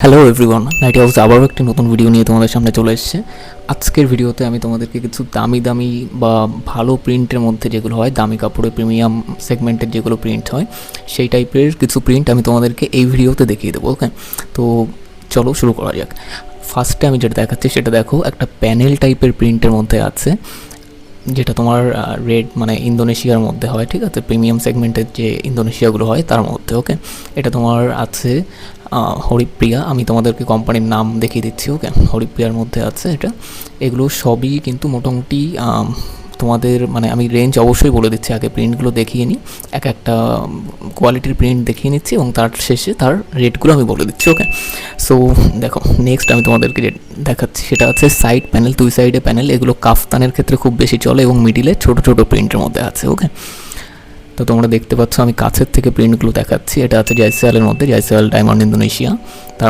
Hello everyone, nightie house আবারও একটি নতুন ভিডিও নিয়ে তোমাদের সামনে চলে এসেছে। আজকের ভিডিওতে আমি তোমাদেরকে কিছু দামি দামি বা ভালো প্রিন্টের মধ্যে যেগুলো হয়, দামি কাপড়ে প্রিমিয়াম সেগমেন্টের যেগুলো প্রিন্ট হয়, সেই টাইপের কিছু প্রিন্ট আমি তোমাদেরকে এই ভিডিওতে দেখিয়ে দেবো। ওকে, তো চলো শুরু করা যাক। ফার্স্টে আমি যেটা দেখাচ্ছি সেটা দেখো, একটা প্যানেল টাইপের প্রিন্টের মধ্যে আছে, যেটা তোমার রেড মানে ইন্দোনেশিয়ার মধ্যে হয়, ঠিক আছে, প্রিমিয়াম সেগমেন্টের যে ইন্দোনেশিয়াগুলো হয় তার মধ্যে। ওকে, এটা তোমার আছে হরিপ্রিয়া, আমি তোমাদেরকে কোম্পানির নাম দেখিয়ে দিচ্ছি। ওকে, হরিপ্রিয়ার মধ্যে আছে এটা। এগুলো সবই কিন্তু মোটামুটি তোমাদের মানে আমি রেঞ্জ অবশ্যই বলে দিচ্ছি, আগে প্রিন্টগুলো দেখিয়ে নিই, এক একটা কোয়ালিটির প্রিন্ট দেখিয়ে নিচ্ছি এবং তার শেষে তার রেটগুলো আমি বলে দিচ্ছি। ওকে, সো দেখো, নেক্সট আমি তোমাদেরকে দেখাচ্ছি সেটা আছে সাইড প্যানেল, দুই সাইডে প্যানেল। এগুলো কাফতানের ক্ষেত্রে খুব বেশি চলে এবং মিডিলে ছোট ছোট প্রিন্টের মধ্যে আছে। ওকে, তো তোমরা দেখতে পাচ্ছ আমি কাছের থেকে প্রিন্টগুলো দেখাচ্ছি। এটা আছে জয়সওয়ালের মধ্যে, জয়সওয়াল ডায়মন্ড ইন্দোনেশিয়া। তার